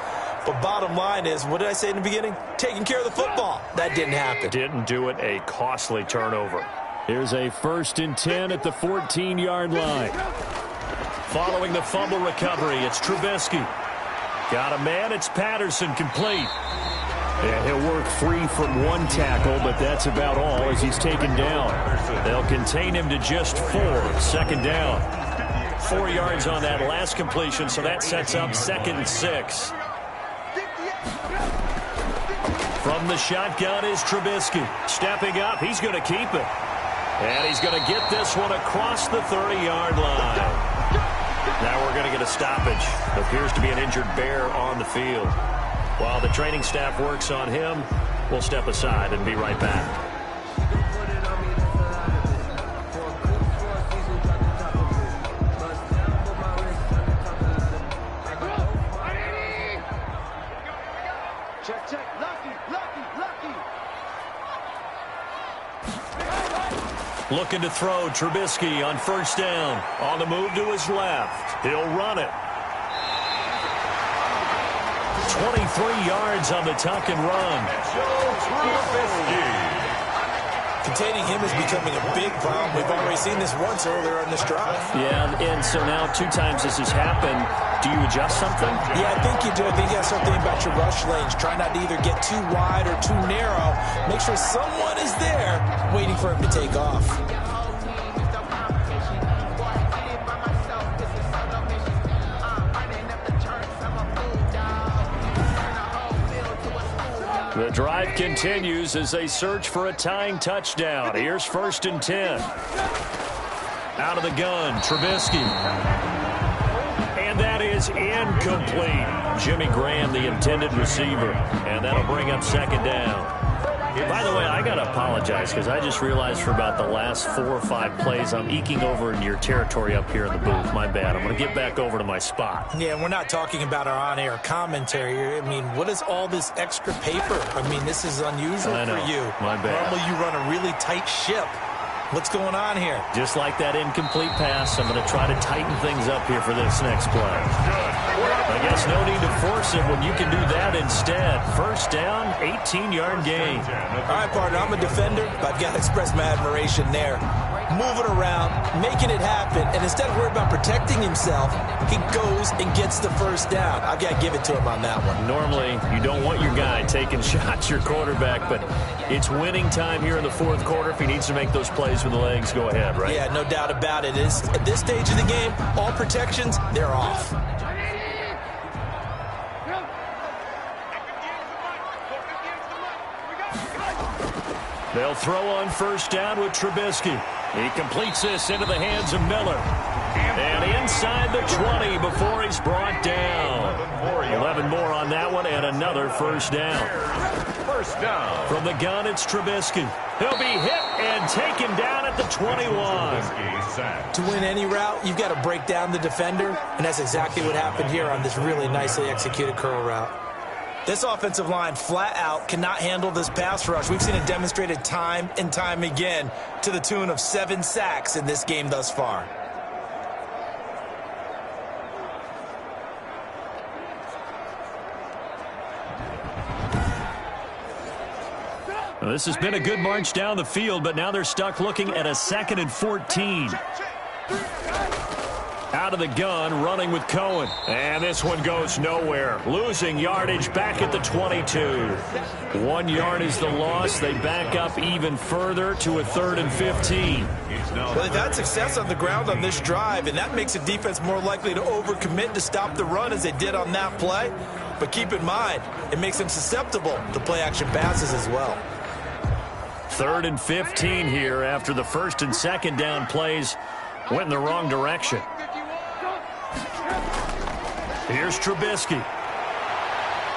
But bottom line is, what did I say in the beginning? Taking care of the football. That didn't happen. Didn't do it. A costly turnover. Here's a 1st and 10 at the 14-yard line. Following the fumble recovery, it's Trubisky. Got a man, it's Patterson, complete. And he'll work free from 1 tackle, but that's about all as he's taken down. They'll contain him to just 4, 2nd down. 4 yards on that last completion, so that sets up 2nd and 6. From the shotgun is Trubisky. Stepping up, he's going to keep it. And he's going to get this one across the 30-yard line. Now we're going to get a stoppage. Appears to be an injured Bear on the field. While the training staff works on him, we'll step aside and be right back. Looking to throw, Trubisky on 1st down. On the move to his left. He'll run it. 23 yards on the tuck and run. Containing him is becoming a big problem. We've already seen this once earlier on this drive. Yeah, and so now 2 times this has happened. Do you adjust something? Yeah, I think you do. I think you got to start thinking about your rush lanes. Try not to either get too wide or too narrow. Make sure someone is there waiting for him to take off. The drive continues as they search for a tying touchdown. Here's 1st and 10. Out of the gun, Trubisky. And that is incomplete. Jimmy Graham, the intended receiver. And that'll bring up 2nd down. By the way, I got to apologize because I just realized for about the last 4 or 5 plays, I'm eking over in your territory up here in the booth. My bad. I'm going to get back over to my spot. Yeah, we're not talking about our on-air commentary. I mean, what is all this extra paper? I mean, this is unusual for you. My bad. Normally you run a really tight ship. What's going on here? Just like that incomplete pass, I'm going to try to tighten things up here for this next play. I guess no need to force it when you can do that instead. 1st down, 18-yard gain. All right, partner, I'm a defender, but I've got to express my admiration there. Moving around, making it happen, and instead of worrying about protecting himself, he goes and gets the 1st down. I've got to give it to him on that one. Normally, you don't want your guy taking shots, your quarterback, but it's winning time here in the 4th quarter. If he needs to make those plays with the legs, go ahead, right? Yeah, no doubt about it. At this stage of the game, all protections, they're off. They'll throw on 1st down with Trubisky. He completes this into the hands of Miller. And inside the 20 before he's brought down. 11 more on that one and another 1st down. 1st down. From the gun, it's Trubisky. He'll be hit and taken down at the 21. To win any route, you've got to break down the defender, and that's exactly what happened here on this really nicely executed curl route. This offensive line flat out cannot handle this pass rush. We've seen it demonstrated time and time again to the tune of 7 sacks in this game thus far. Well, this has been a good march down the field, but now they're stuck looking at a 2nd and 14. Out of the gun, running with Cohen. And this one goes nowhere. Losing yardage back at the 22. 1 yard is the loss. They back up even further to a 3rd and 15. Well, they've had success on the ground on this drive, and that makes the defense more likely to overcommit to stop the run as they did on that play. But keep in mind, it makes them susceptible to play-action passes as well. 3rd and 15 here after the 1st and 2nd down plays went in the wrong direction. Here's Trubisky.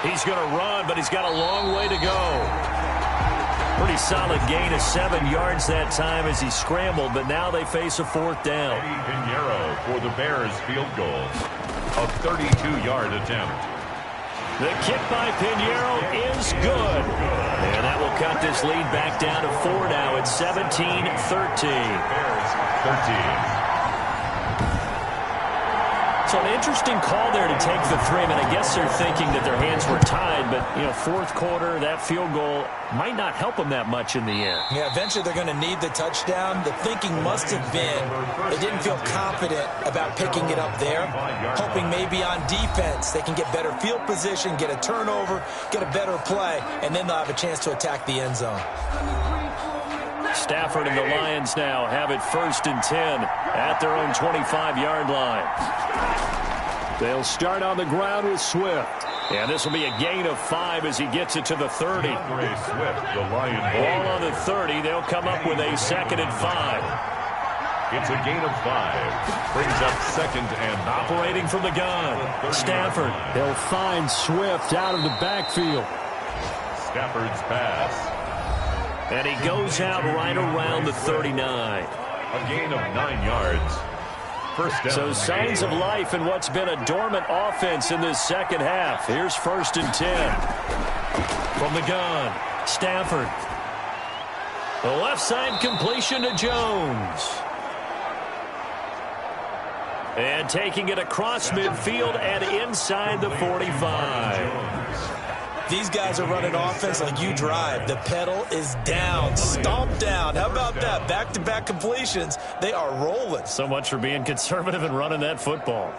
He's going to run, but he's got a long way to go. Pretty solid gain of 7 yards that time as he scrambled, but now they face a 4th down. Eddy Piñeiro for the Bears field goal. A 32-yard attempt. The kick by Piñeiro is good. And that will cut this lead back down to 4 now. It's 17-13. Bears 13. So an interesting call there to take the 3. I mean, I guess they're thinking that their hands were tied, but, fourth quarter, that field goal might not help them that much in the end. Yeah, eventually they're going to need the touchdown. The thinking must have been they didn't feel confident about picking it up there, hoping maybe on defense they can get better field position, get a turnover, get a better play, and then they'll have a chance to attack the end zone. Stafford and the Lions now have it 1st and 10 at their own 25-yard line. They'll start on the ground with Swift. And this will be a gain of 5 as he gets it to the 30. Swift, the Lion Ball on the 30. They'll come up with a 2nd and 5. It's a gain of 5. Brings up 2nd and 9. Operating from the gun. Stafford. They'll find Swift out of the backfield. Stafford's pass. And he goes out right around the 39. A gain of 9 yards. First down. So signs of life in what's been a dormant offense in this second half. Here's 1st and 10. From the gun, Stafford. The left side completion to Jones. And taking it across midfield and inside the 45. These guys are running offense like you drive. The pedal is down, stomped down. How about that? Back-to-back completions. They are rolling. So much for being conservative and running that football.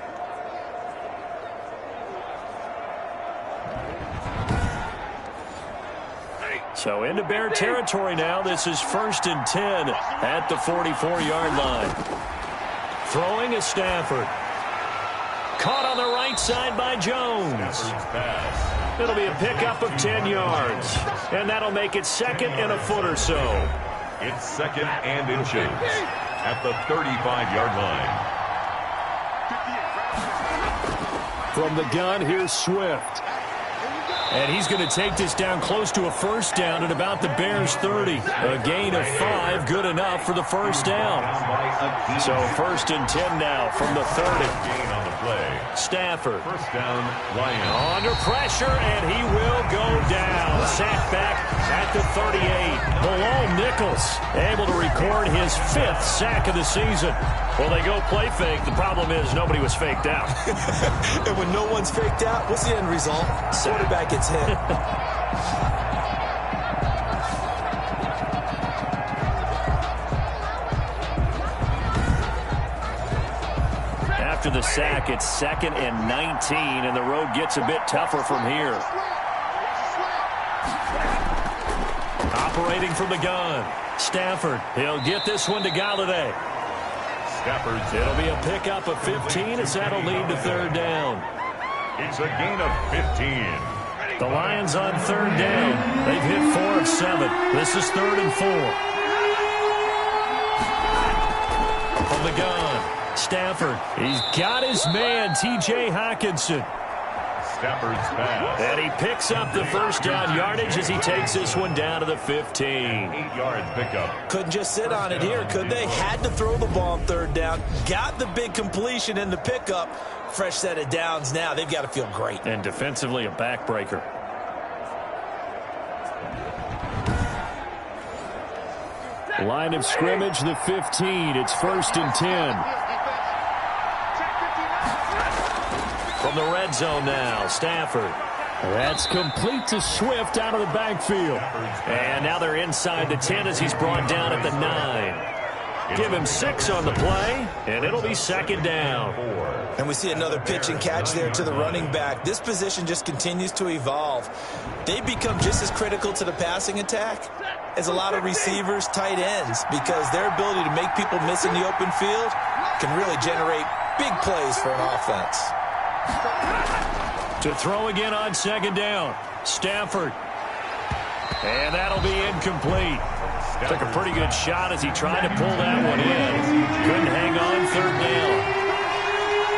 So into Bear territory now. This is 1st and 10 at the 44-yard line. Throwing is Stafford. Caught on the right side by Jones. It'll be a pickup of 10 yards. And that'll make it 2nd and a foot or so. It's 2nd and inches at the 35-yard line. From the gun, here's Swift. And he's going to take this down close to a 1st down at about the Bears' 30. A gain of 5, good enough for the 1st down. So 1st and 10 now from the 30. Gain on the play. Stafford. 1st down, Lions. Under pressure, and he will go down. Sacked back at the 38. Bilal Nichols able to record his 5th sack of the season. Well, they go play fake. The problem is nobody was faked out. And when no one's faked out, what's the end result? Quarterback gets hit. After the sack, it's 2nd and 19, and the road gets a bit tougher from here. Operating from the gun, Stafford. He'll get this one to Galladay. It'll be a pickup of 15 as that'll lead to 3rd down. It's a gain of 15. The Lions on 3rd down. They've hit 4 of 7. This is 3rd and 4. From the gun, Stafford. He's got his man, T.J. Hockenson. Stafford's pass. And he picks up the 1st down yardage as he takes this one down to the 15. 8-yard pickup. Couldn't just sit on it here, could they? Had to throw the ball on 3rd down. Got the big completion in the pickup. Fresh set of downs now. They've got to feel great. And defensively, a backbreaker. Line of scrimmage, the 15. It's 1st and 10. From the red zone now, Stafford. That's complete to Swift out of the backfield. And now they're inside the 10 as he's brought down at the 9. Give him 6 on the play, and it'll be 2nd down. And we see another pitch and catch there to the running back. This position just continues to evolve. They become just as critical to the passing attack as a lot of receivers, tight ends, because their ability to make people miss in the open field can really generate big plays for an offense. To throw again on 2nd down, Stafford. And that'll be incomplete. Took a pretty good shot as he tried to pull that one in. Couldn't hang on 3rd down.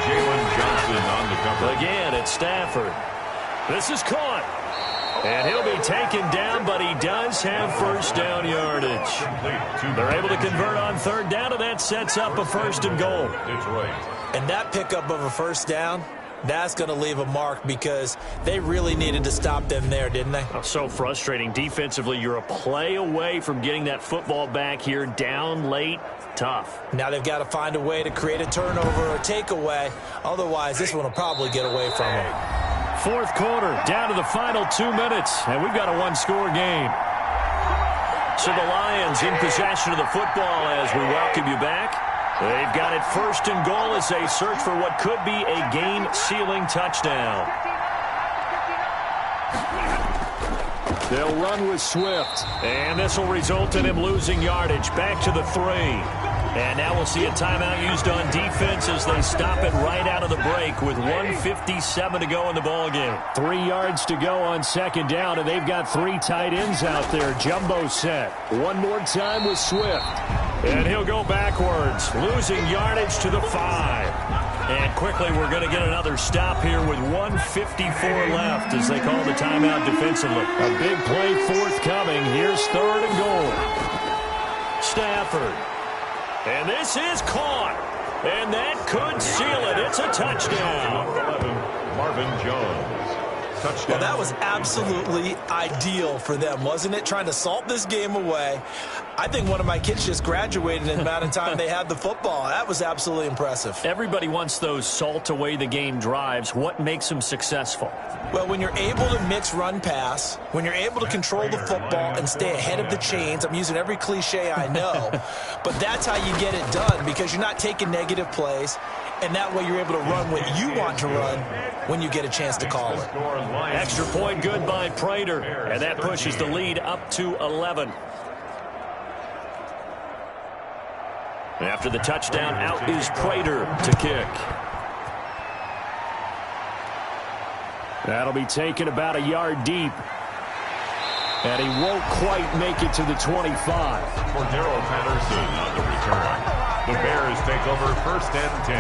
Jalen Johnson on the cover. Again, it's Stafford. This is caught. And he'll be taken down, but he does have 1st down yardage. They're able to convert on 3rd down, and that sets up a 1st and goal. Detroit. And that pickup of a 1st down, that's going to leave a mark because they really needed to stop them there, didn't they? Oh, so frustrating. Defensively, you're a play away from getting that football back here down late. Tough. Now they've got to find a way to create a turnover or takeaway. Otherwise, this one will probably get away from them. Fourth quarter, down to the final 2 minutes, and we've got a one-score game. So the Lions in possession of the football as we welcome you back. They've got it first and goal as they search for what could be a game-sealing touchdown. They'll run with Swift, and this will result in him losing yardage. Back to the 3. And now we'll see a timeout used on defense as they stop it right out of the break with 1:57 to go in the ballgame. 3 yards to go on second down, and they've got 3 tight ends out there. Jumbo set. One more time with Swift. And he'll go backwards, losing yardage to the 5. And quickly, we're going to get another stop here with 1:54 left as they call the timeout defensively. A big play forthcoming. Here's third and goal. Stafford. And this is caught. And that could seal it. It's a touchdown. 11, Marvin Jones. Touchdown. Well, that was absolutely ideal for them, wasn't it? Trying to salt this game away. I think one of my kids just graduated in the amount of time they had the football. That was absolutely impressive. Everybody wants those salt-away-the-game drives. What makes them successful? Well, when you're able to mix run-pass, when you're able to control the football and stay ahead of the chains, I'm using every cliche I know, but that's how you get it done because you're not taking negative plays, and that way you're able to run what you want to run when you get a chance to call it. Extra point good by Prater, and that pushes the lead up to 11. After the touchdown, out is Prater to kick. That'll be taken about a yard deep. And he won't quite make it to the 25. For Darrell Patterson on the return. The Bears take over 1st and 10.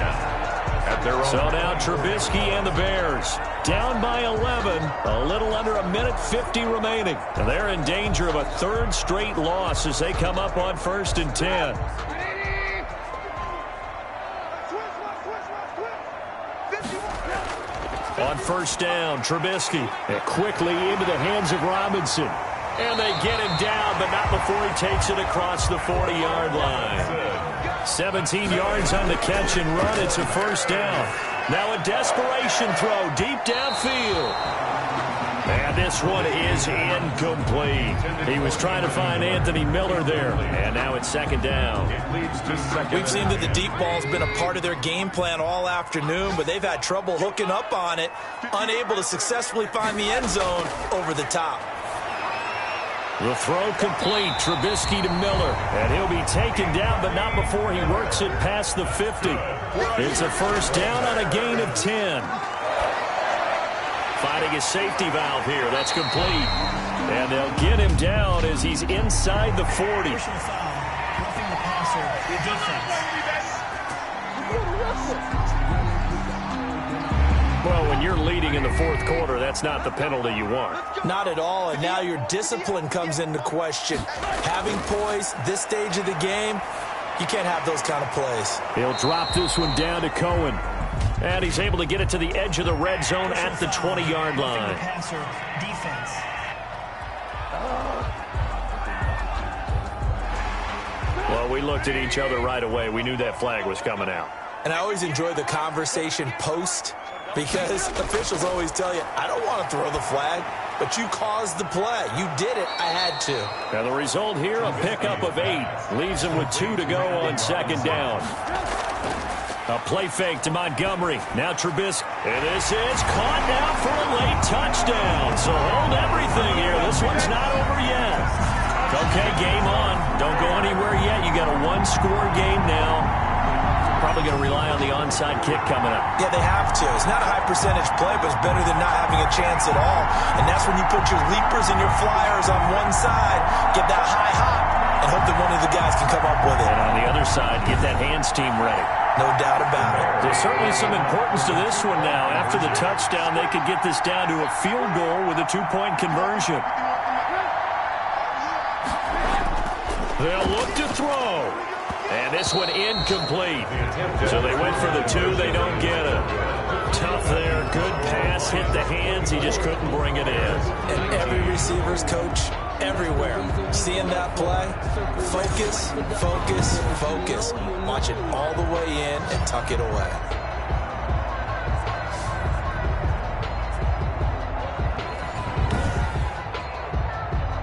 At their own. So now Trubisky and the Bears down by 11. A little under a minute 50 remaining. And they're in danger of a 3rd straight loss as they come up on 1st and 10. On 1st down, Trubisky. And quickly into the hands of Robinson. And they get him down, but not before he takes it across the 40-yard line. 17 yards on the catch and run. It's a 1st down. Now a desperation throw deep downfield. And this one is incomplete. He was trying to find Anthony Miller there. And now it's 2nd down. We've seen that the deep ball's been a part of their game plan all afternoon, but they've had trouble hooking up on it, unable to successfully find the end zone over the top. The throw complete. Trubisky to Miller. And he'll be taken down, but not before he works it past the 50. It's a 1st down on a gain of 10. Finding a safety valve here. That's complete. And they'll get him down as he's inside the 40. Roughing the passer, defense. Well, when you're leading in the 4th quarter, that's not the penalty you want. Not at all, and now your discipline comes into question. Having poise this stage of the game, you can't have those kind of plays. He'll drop this one down to Cohen. And he's able to get it to the edge of the red zone at the 20-yard line. Passer, defense. Well, we looked at each other right away. We knew that flag was coming out. And I always enjoy the conversation post because officials always tell you, I don't want to throw the flag, but you caused the play. You did it. I had to. And the result here, a pickup of 8. Leaves him with 2 to go on 2nd down. A play fake to Montgomery. Now Trubisky. And this is caught now for a late touchdown. So hold everything here. This one's not over yet. Okay, game on. Don't go anywhere yet. You got a 1-score game now. Probably going to rely on the onside kick coming up. Yeah, they have to. It's not a high percentage play, but it's better than not having a chance at all. And that's when you put your leapers and your flyers on one side, get that high hop, and hope that one of the guys can come up with it. And on the other side, get that hands team ready. No doubt about it. There's certainly some importance to this one now. After the touchdown, they could get this down to a field goal with a 2-point conversion. They'll look to throw. And this one incomplete. So they went for the 2. They don't get it. Tough there. Good pass. Hit the hands. He just couldn't bring it in. And every receiver's coach everywhere. Seeing that play, focus, focus, focus. Watch it all the way in and tuck it away.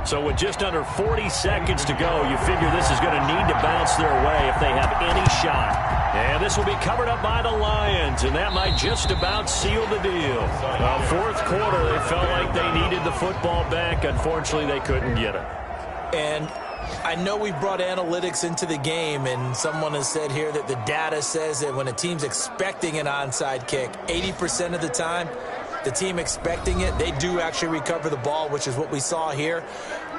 So with just under 40 seconds to go, you figure this is going to need to bounce their way if they have any shot. And this will be covered up by the Lions, and that might just about seal the deal. Fourth quarter, they felt like they needed the football back. Unfortunately, they couldn't get it. And I know we brought analytics into the game, and someone has said here that the data says that when a team's expecting an onside kick, 80% of the time, the team expecting it, they do actually recover the ball, which is what we saw here.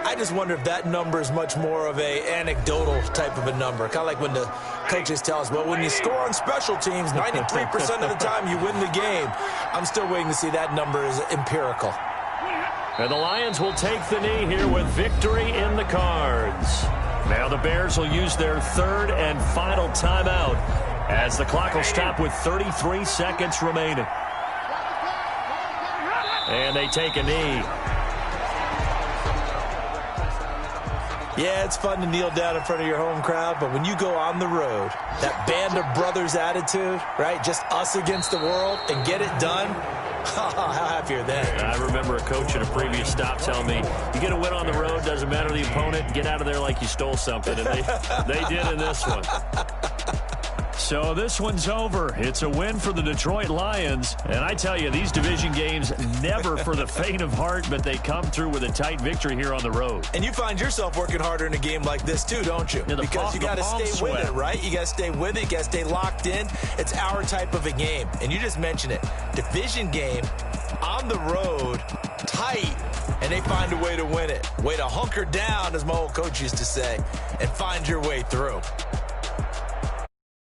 I just wonder if that number is much more of a anecdotal type of a number. Kind of like when the coaches tell us, well, when you score on special teams, 93% of the time you win the game. I'm still waiting to see that number is empirical. And the Lions will take the knee here with victory in the cards. Now the Bears will use their third and final timeout as the clock will stop with 33 seconds remaining. And they take a knee. Yeah, it's fun to kneel down in front of your home crowd, but when you go on the road, that band of brothers attitude, right? Just us against the world and get it done. How happy are they? I remember a coach at a previous stop telling me, you get a win on the road, doesn't matter the opponent, get out of there like you stole something. And they did in this one. So this one's over. It's a win for the Detroit Lions. And I tell you, these division games, never for the faint of heart, but they come through with a tight victory here on the road. And you find yourself working harder in a game like this too, don't you? Yeah, because you got to stay with it, right? You got to stay with it. You got to stay locked in. It's our type of a game. And you just mentioned it. Division game, on the road, tight, and they find a way to win it. Way to hunker down, as my old coach used to say, and find your way through.